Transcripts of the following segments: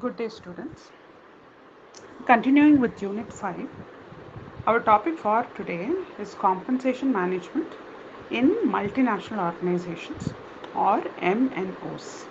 Good day, students. Continuing with Unit 5, our topic for today is compensation management in multinational organizations or MNOs.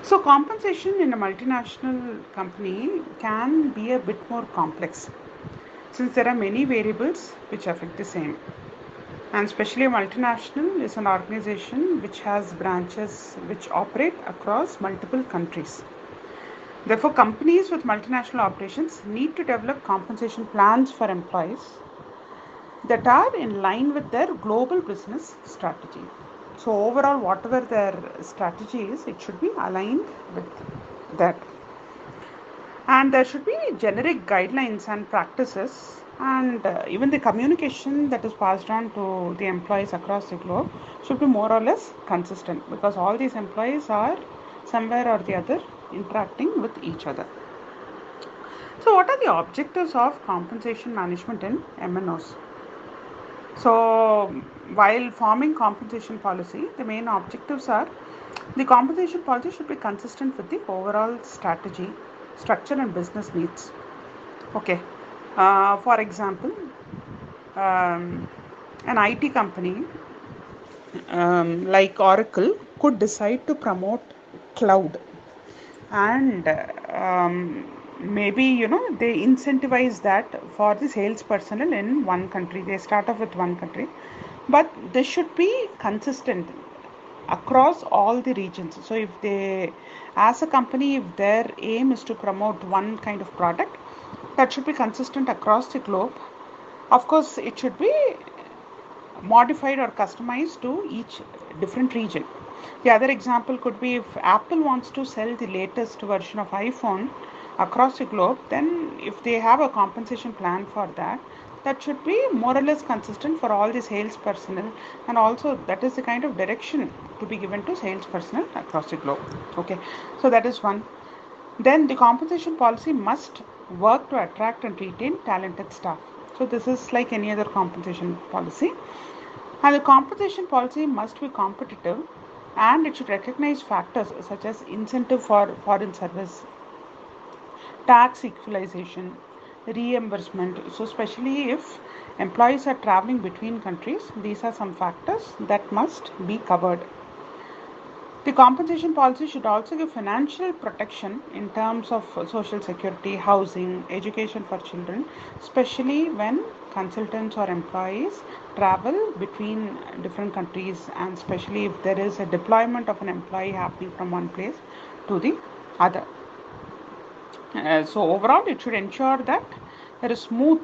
So, compensation in a multinational company can be a bit more complex since there are many variables which affect the same. And especially a multinational is an organization which has branches which operate across multiple countries. Therefore, companies with multinational operations need to develop compensation plans for employees that are in line with their global business strategy. So, overall, whatever their strategy is, it should be aligned with that. And there should be generic guidelines and practices, and even the communication that is passed on to the employees across the globe should be more or less consistent because all these employees are somewhere or the other interacting with each other. So, what are the objectives of compensation management in MNOs? So, while forming compensation policy, the main objectives are the compensation policy should be consistent with the overall strategy, structure, and business needs. Okay. For example, um, an IT company like Oracle could decide to promote cloud and maybe they incentivize that for the sales personnel in one country. They start off with one country, but this should be consistent across all the regions. So if they, as a company, if their aim is to promote one kind of product, that should be consistent across the globe. Of course, it should be modified or customized to each different region. The other example could be if Apple wants to sell the latest version of iPhone across the globe, then if they have a compensation plan for that, that should be more or less consistent for all the sales personnel, and also that is the kind of direction to be given to sales personnel across the globe. Okay, so that is one. Then the compensation policy must work to attract and retain talented staff. So this is like any other compensation policy. And the compensation policy must be competitive and it should recognize factors such as incentive for foreign service, tax equalization, reimbursement. So, especially if employees are traveling between countries, these are some factors that must be covered. The compensation policy should also give financial protection in terms of social security, housing, education for children, especially when consultants or employees travel between different countries, and especially if there is a deployment of an employee happening from one place to the other. So overall, it should ensure that there is smooth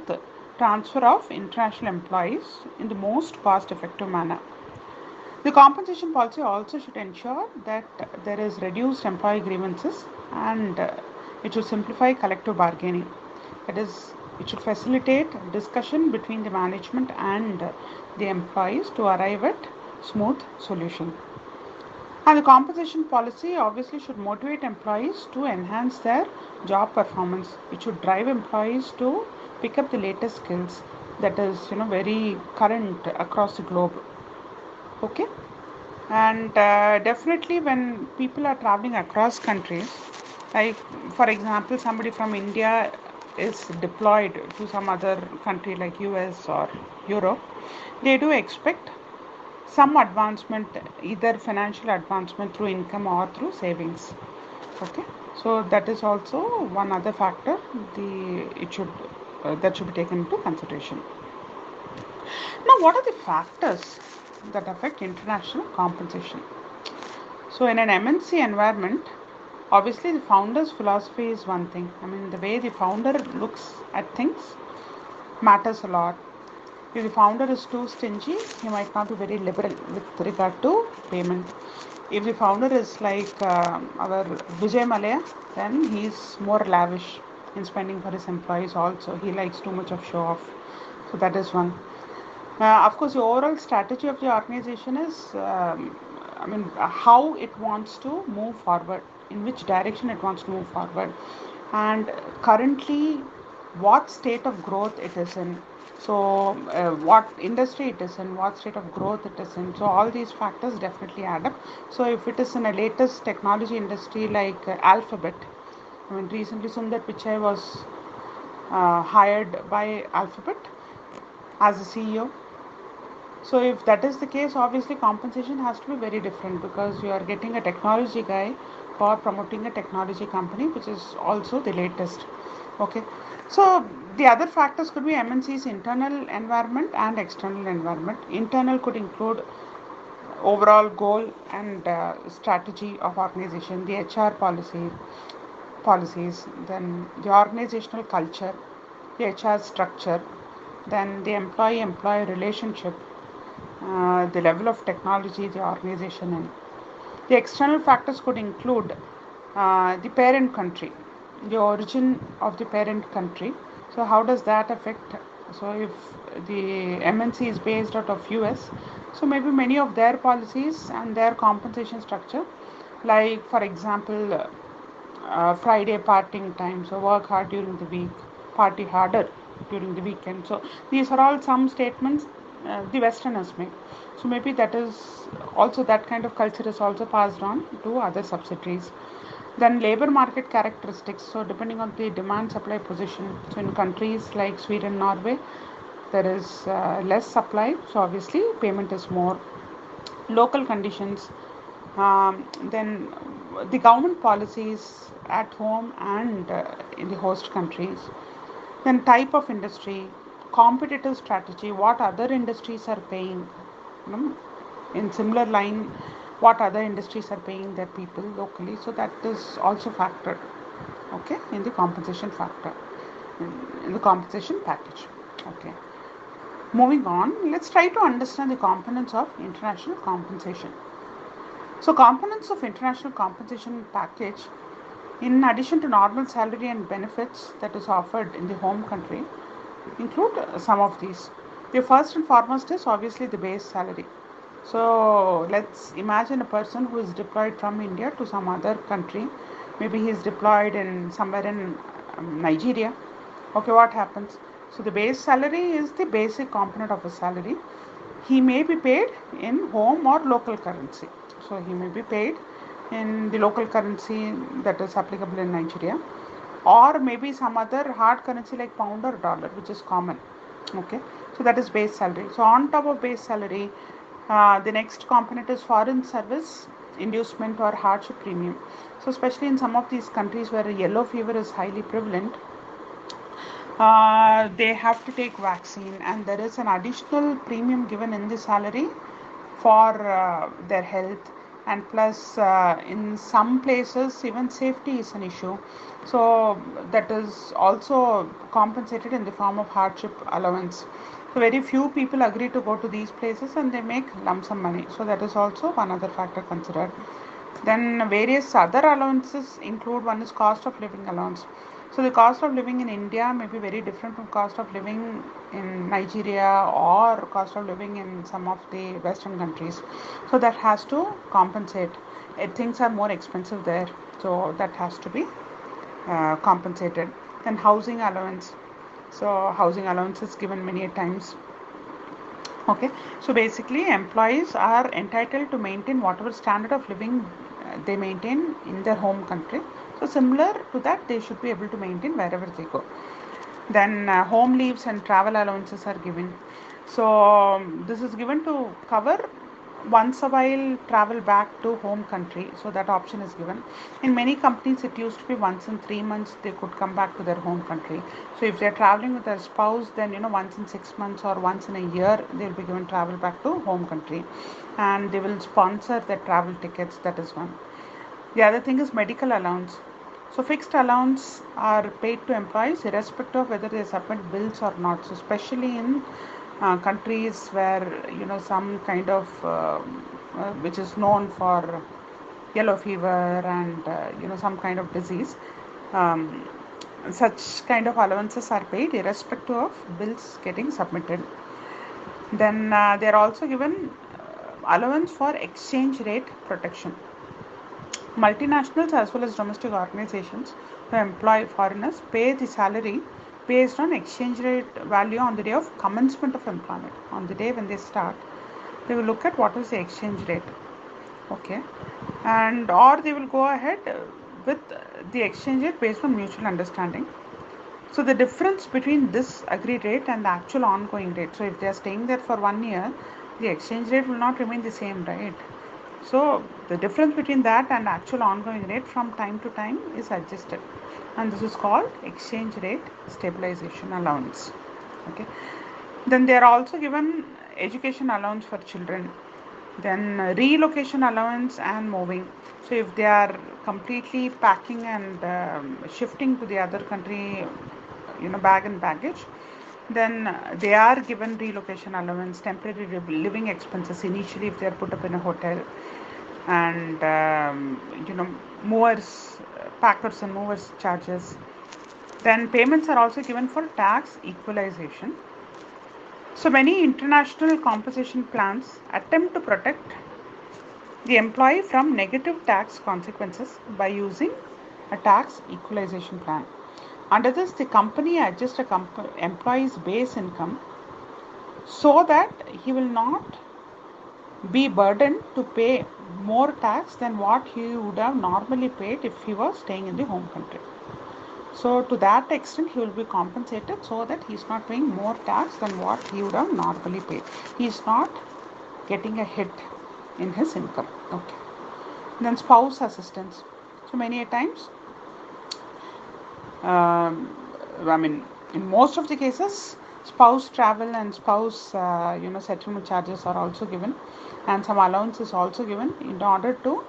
transfer of international employees in the most cost-effective manner. The compensation policy also should ensure that there is reduced employee grievances and it should simplify collective bargaining. That is, it should facilitate discussion between the management and the employees to arrive at smooth solution. And the compensation policy obviously should motivate employees to enhance their job performance. It should drive employees to pick up the latest skills that is very current across the globe. Okay, and definitely when people are traveling across countries, like for example somebody from India is deployed to some other country like US or Europe, they do expect some advancement, either financial advancement through income or through savings. Okay, so that is also one other factor the it should that should be taken into consideration. Now, what are the factors that affect international compensation? So, in an MNC environment, obviously the founder's philosophy is one thing. I mean, the way the founder looks at things matters a lot. If the founder is too stingy, he might not be very liberal with regard to payment. If the founder is like our Vijay Malaya, then he's more lavish in spending for his employees also. He likes too much of show off. So that is one. Of course, the overall strategy of the organization is, how it wants to move forward, in which direction it wants to move forward, and currently what state of growth it is in. So, what industry it is in, what state of growth it is in. So, all these factors definitely add up. So, if it is in a latest technology industry like Alphabet, I mean, recently Sundar Pichai was hired by Alphabet as a CEO. So, if that is the case, obviously compensation has to be very different because you are getting a technology guy for promoting a technology company, which is also the latest. Okay, so the other factors could be MNC's internal environment and external environment. Internal could include overall goal and strategy of organization, the HR policies, then the organizational culture, the HR structure, then the employee-employee relationship, the level of technology the organization in. The external factors could include the parent country, the origin of the parent country. So how does that affect? So if the MNC is based out of US, so maybe many of their policies and their compensation structure, like for example, Friday partying time, so work hard during the week, party harder during the weekend. So these are all some statements the Westerners make. So maybe that is also that kind of culture is also passed on to other subsidiaries. Then labor market characteristics. So depending on the demand supply position. So in countries like Sweden, Norway, there is less supply. So obviously payment is more. Local conditions, then the government policies at home and in the host countries, then type of industry, competitive strategy, what other industries are paying, you know, in similar line, what other industries are paying their people locally. So that is also factored, okay, in the compensation factor, in the compensation package. Okay. Moving on, let's try to understand the components of international compensation. So, components of international compensation package, in addition to normal salary and benefits that is offered in the home country, include some of these. The first and foremost is obviously the base salary. So, let's imagine a person who is deployed from India to some other country. Maybe he is deployed in somewhere in Nigeria. Okay, what happens? So, the base salary is the basic component of a salary. He may be paid in home or local currency. So he may be paid in the local currency that is applicable in Nigeria, or maybe some other hard currency like pound or dollar, which is common. Okay, so that is base salary. So on top of base salary, the next component is foreign service inducement or hardship premium. So especially in some of these countries where yellow fever is highly prevalent, they have to take vaccine, and there is an additional premium given in the salary for their health, and plus in some places even safety is an issue, so that is also compensated in the form of hardship allowance. So very few people agree to go to these places and they make lump sum money, so that is also one other factor considered. Then various other allowances include, one is cost of living allowance. So the cost of living in India may be very different from cost of living in Nigeria or cost of living in some of the Western countries. So that has to compensate. Things are more expensive there, so that has to be compensated. Then housing allowance. So housing allowance is given many times. Okay, so basically employees are entitled to maintain whatever standard of living they maintain in their home country. So similar to that, they should be able to maintain wherever they go. Then home leaves and travel allowances are given. So this is given to cover once a while travel back to home country, so that option is given. In many companies it used to be once in 3 months they could come back to their home country. So if they're traveling with their spouse, then once in 6 months or once in a year they'll be given travel back to home country, and they will sponsor their travel tickets. That is one. The other thing is medical allowance. So fixed allowance are paid to employees irrespective of whether they submit bills or not. So especially in countries where some kind of which is known for yellow fever and some kind of disease, um, such kind of allowances are paid irrespective of bills getting submitted. Then they are also given allowance for exchange rate protection. Multinationals as well as domestic organizations who employ foreigners pay the salary based on exchange rate value on the day of commencement of employment. On the day when they start, they will look at what is the exchange rate. Okay, and or they will go ahead with the exchange rate based on mutual understanding. So the difference between this agreed rate and the actual ongoing rate. So if they are staying there for 1 year, the exchange rate will not remain the same, right? So the difference between that and actual ongoing rate from time to time is adjusted, and this is called exchange rate stabilization allowance. Okay. Then they are also given education allowance for children, then relocation allowance and moving. So if they are completely packing and shifting to the other country, bag and baggage, then they are given relocation allowance, temporary living expenses initially if they are put up in a hotel, and movers, packers and movers charges. Then payments are also given for tax equalization. So many international compensation plans attempt to protect the employee from negative tax consequences by using a tax equalization plan. Under this, the company adjusts a employee's base income so that he will not be burdened to pay more tax than what he would have normally paid if he was staying in the home country. So to that extent, he will be compensated so that he is not paying more tax than what he would have normally paid. He is not getting a hit in his income. Okay. Then spouse assistance. So many a times, in most of the cases, spouse travel and spouse settlement charges are also given, and some allowance is also given in order to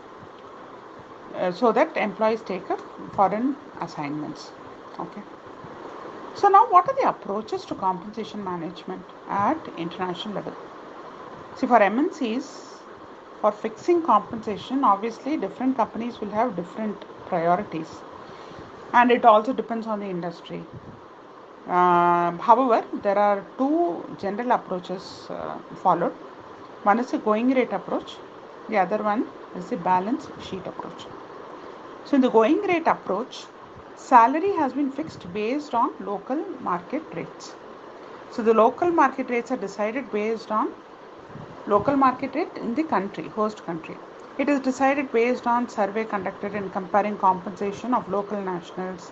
so that employees take up foreign assignments. Okay. So now, what are the approaches to compensation management at international level? See, for MNCs, for fixing compensation, obviously different companies will have different priorities, and it also depends on the industry. However, there are two general approaches followed. One is the going rate approach, the other one is the balance sheet approach. So, in the going rate approach, salary has been fixed based on local market rates. So, the local market rates are decided based on local market rate in the country, host country. It is decided based on survey conducted in comparing compensation of local nationals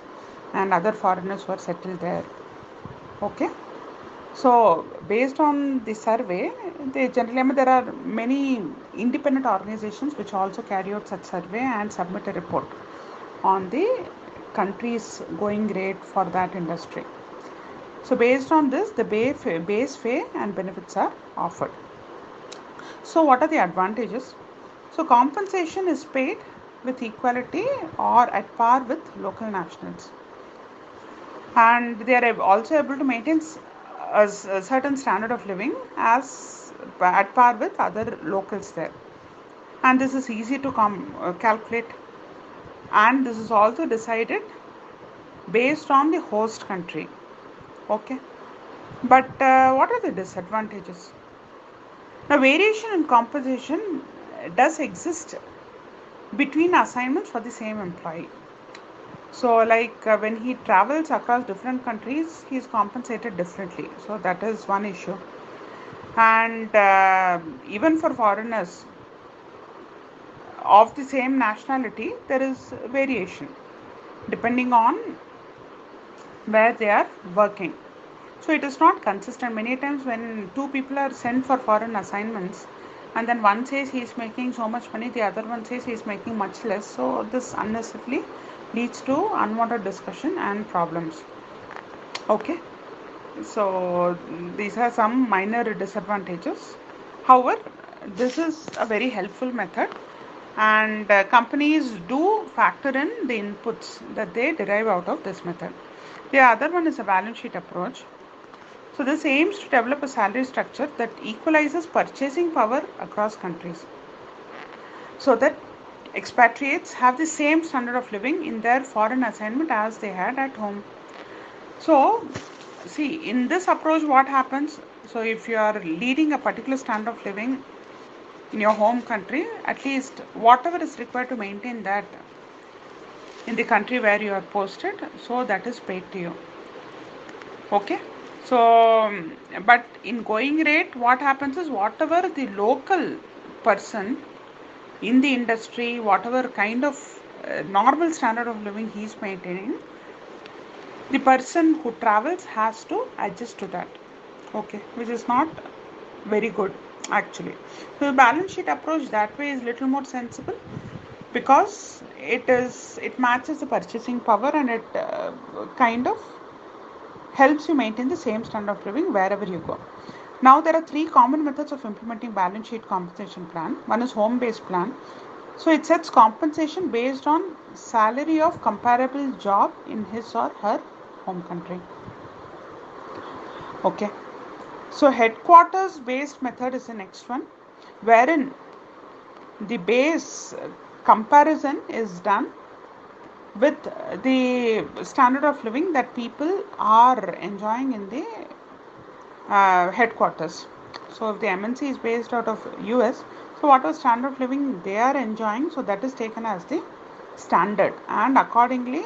and other foreigners who are settled there. Okay. So based on the survey, there are many independent organizations which also carry out such survey and submit a report on the country's going rate for that industry. So based on this, the base pay and benefits are offered. So what are the advantages? So compensation is paid with equality or at par with local nationals, and they are also able to maintain a certain standard of living as at par with other locals there, and this is easy to calculate, and this is also decided based on the host country. Okay, but what are the disadvantages? Now, variation in compensation does exist between assignments for the same employee. So like when he travels across different countries, he is compensated differently. So that is one issue. And even for foreigners of the same nationality, there is variation depending on where they are working. So it is not consistent. Many times when two people are sent for foreign assignments, and then one says he is making so much money, the other one says he is making much less. So this unnecessarily leads to unwanted discussion and problems. Okay, so these are some minor disadvantages. However, this is a very helpful method, and companies do factor in the inputs that they derive out of this method. The other one is a balance sheet approach. So this aims to develop a salary structure that equalizes purchasing power across countries, so that expatriates have the same standard of living in their foreign assignment as they had at home. So see, in this approach what happens, so if you are leading a particular standard of living in your home country, at least whatever is required to maintain that in the country where you are posted, so that is paid to you. Okay, so but in going rate, what happens is whatever the local person in the industry, whatever kind of normal standard of living he's maintaining, the person who travels has to adjust to that. Okay, which is not very good actually. So the balance sheet approach that way is little more sensible because it matches the purchasing power and it kind of helps you maintain the same standard of living wherever you go. Now there are three common methods of implementing balance sheet compensation plan. One is home based plan. So it sets compensation based on salary of comparable job in his or her home country. Okay. So headquarters based method is the next one, wherein the base comparison is done with the standard of living that people are enjoying in the headquarters. So if the MNC is based out of US, so whatever standard of living they are enjoying, so that is taken as the standard, and accordingly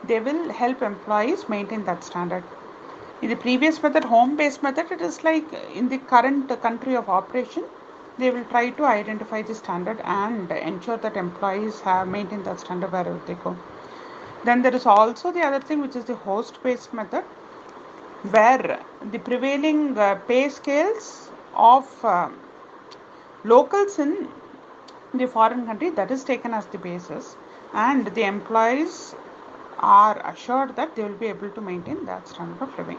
they will help employees maintain that standard. In the previous method, home based method, it is like in the current country of operation, they will try to identify the standard and ensure that employees have maintained that standard wherever they go. Then there is also the other thing, which is the host based method, where the prevailing pay scales of locals in the foreign country, that is taken as the basis, and the employees are assured that they will be able to maintain that standard of living.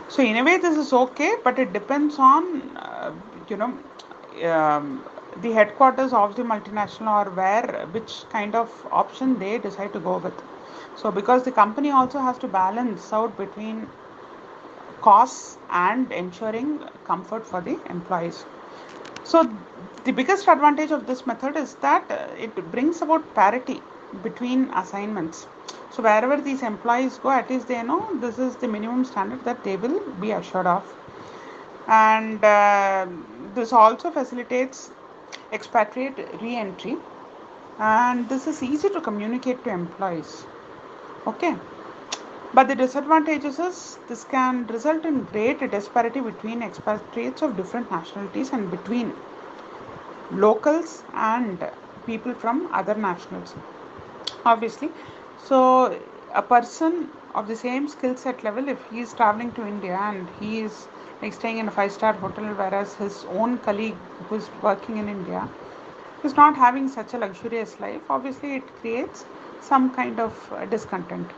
So in a way this is okay, but it depends on you know the headquarters of the multinational, or where which kind of option they decide to go with. So because the company also has to balance out between costs and ensuring comfort for the employees. So the biggest advantage of this method is that it brings about parity between assignments. So wherever these employees go, at least they know this is the minimum standard that they will be assured of. And this also facilitates expatriate re-entry, and this is easy to communicate to employees. Okay, but the disadvantages is this can result in great disparity between expatriates of different nationalities and between locals and people from other nationals, obviously. So a person of the same skill set level, if he is traveling to India and he is like staying in a 5-star hotel, whereas his own colleague who is working in India is not having such a luxurious life, obviously it creates some kind of discontent.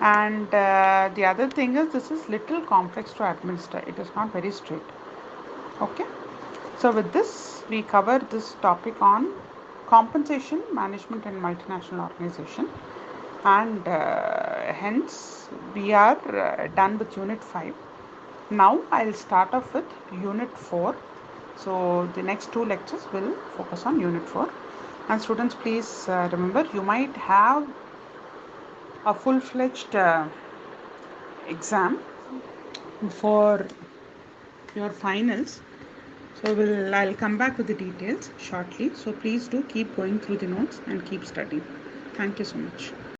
And the other thing is this is little complex to administer, it is not very straight. Okay, so with this we cover this topic on compensation management in multinational organization, and hence we are done with unit 5. Now I'll start off with unit 4. So the next two lectures will focus on unit 4. And students, please remember, you might have a full-fledged exam for your finals. So I'll come back with the details shortly. So please do keep going through the notes and keep studying. Thank you so much.